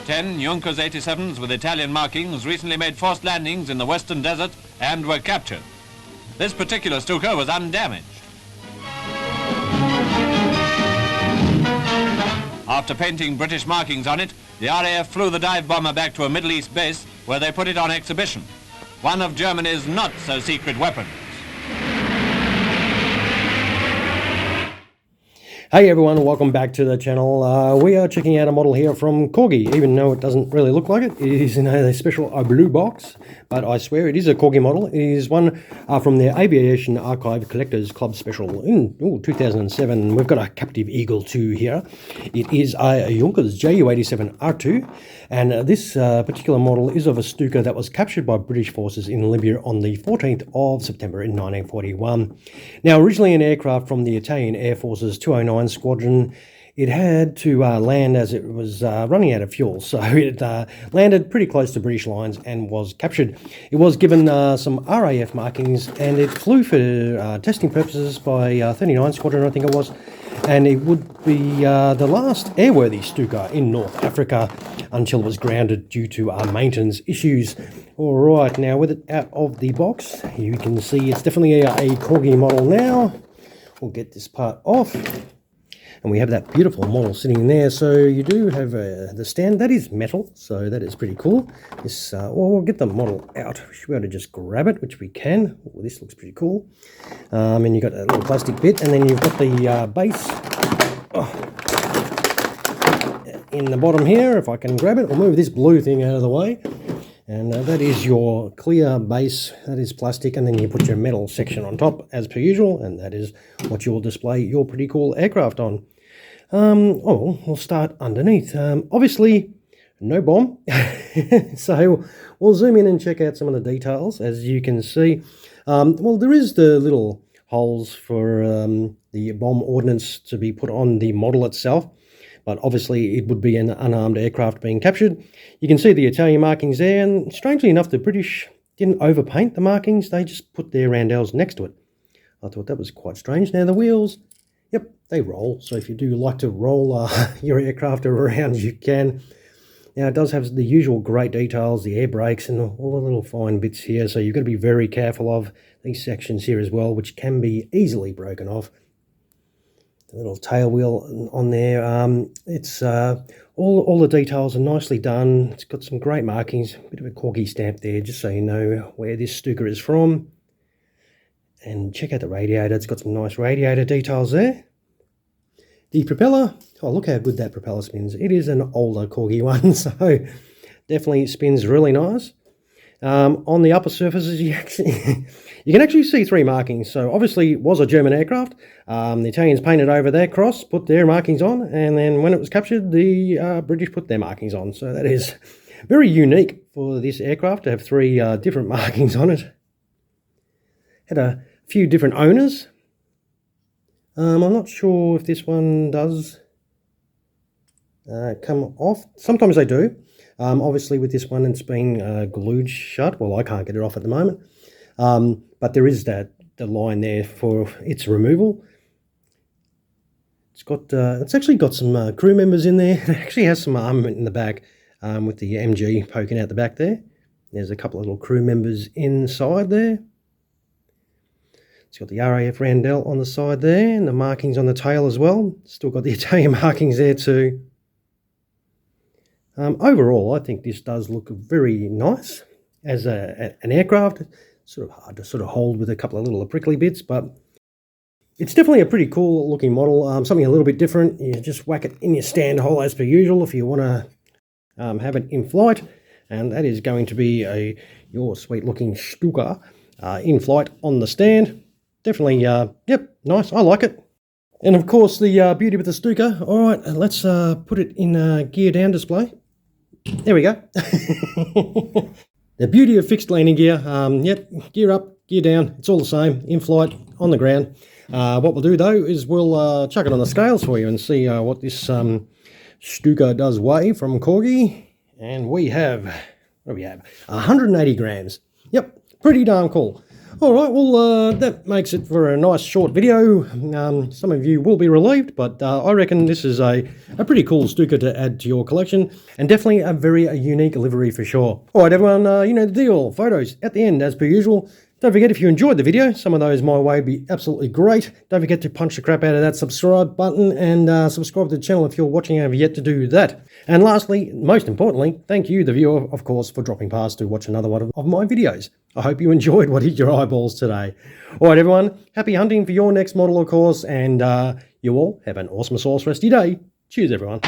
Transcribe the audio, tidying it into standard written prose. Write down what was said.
10 Junkers 87s with Italian markings recently made forced landings in the western desert and were captured. This particular Stuka was undamaged. After painting British markings on it, the RAF flew the dive bomber back to a Middle East base where they put it on exhibition, one of Germany's not-so-secret weapons. Hey everyone, welcome back to the channel. We are checking out a model here from Corgi, even though it doesn't really look like it. It is in a special blue box, but I swear it is a Corgi model. It is one from the Aviation Archive Collectors Club special in 2007. We've got a Captive Eagle 2 here. It is a Junkers Ju-87R-2, and this particular model is of a Stuka that was captured by British forces in Libya on the 14th of September in 1941. Now, originally an aircraft from the Italian Air Force's 209 Squadron, it had to land as it was running out of fuel, so it landed pretty close to British lines and was captured. It was given some RAF markings, and it flew for testing purposes by 39 Squadron, I think it was, and it would be the last airworthy Stuka in North Africa until it was grounded due to maintenance issues. Alright, now with it out of the box, you can see it's definitely a Corgi model now. We'll get this part off. And we have that beautiful model sitting there. So you do have the stand. That is metal, so that is pretty cool. This, well, we'll get the model out. We should be able to just grab it, which we can. Oh, this looks pretty cool. And you've got a little plastic bit, and then you've got the base in the bottom here. If I can grab it, I'll move this blue thing out of the way. And that is your clear base, that is plastic, and then you put your metal section on top as per usual, and that is what you'll display your pretty cool aircraft on. We'll start underneath. Obviously, no bomb, so we'll zoom in and check out some of the details. As you can see, well, there is the little holes for the bomb ordnance to be put on the model itself. But obviously it would be an unarmed aircraft being captured. You can see the Italian markings there, and strangely enough, the British didn't overpaint the markings. They just put their roundels next to it. I thought that was quite strange. Now the wheels, yep, they roll. So if you do like to roll your aircraft around, you can. Now it does have the usual great details, the air brakes and all the little fine bits here. So you've got to be very careful of these sections here as well, which can be easily broken off. The little tail wheel on there, it's all the details are nicely done. It's got some great markings, a bit of a Corgi stamp there, just so you know where this Stuka is from. And check out the radiator, it's got some nice radiator details there. The propeller, oh look how good that propeller spins. It is an older Corgi one, so definitely spins really nice. On the upper surfaces, you can actually see three markings. So obviously it was a German aircraft. The Italians painted over their cross, put their markings on, and then when it was captured, the British put their markings on. So that is very unique for this aircraft to have three different markings on it. Had a few different owners. I'm not sure if this one does come off. Sometimes they do. Obviously with this one it's been glued shut. Well, I can't get it off at the moment. But there is the line there for its removal. It's actually got some crew members in there. It actually has some armament in the back with the MG poking out the back there. There's a couple of little crew members inside there. It's got the RAF roundel on the side there and the markings on the tail as well. Still got the Italian markings there too. Overall, I think this does look very nice as an aircraft. It's sort of hard to sort of hold with a couple of little prickly bits, but it's definitely a pretty cool looking model. Something a little bit different. You just whack it in your stand hole as per usual if you want to have it in flight, and that is going to be your sweet looking Stuka in flight on the stand. Definitely, yep, nice. I like it. And of course, the beauty with the Stuka. All right, let's put it in gear down display. There we go. The beauty of fixed landing gear, yep, gear up, gear down, it's all the same, in flight, on the ground. What we'll do though is we'll chuck it on the scales for you and see what this Stuka does weigh from Corgi. And we have, what do we have? 180 grams. Yep, pretty darn cool. Alright, well that makes it for a nice short video. Some of you will be relieved, but I reckon this is a pretty cool Stuka to add to your collection, and definitely a very unique livery for sure. Alright everyone, you know the deal. Photos at the end as per usual. Don't forget, if you enjoyed the video, some of those my way would be absolutely great. Don't forget to punch the crap out of that subscribe button and subscribe to the channel if you're watching and have yet to do that. And lastly, most importantly, thank you, the viewer, of course, for dropping past to watch another one of my videos. I hope you enjoyed what hit your eyeballs today. Alright everyone, happy hunting for your next model, of course, and you all have an awesome sauce rest of your day. Cheers everyone.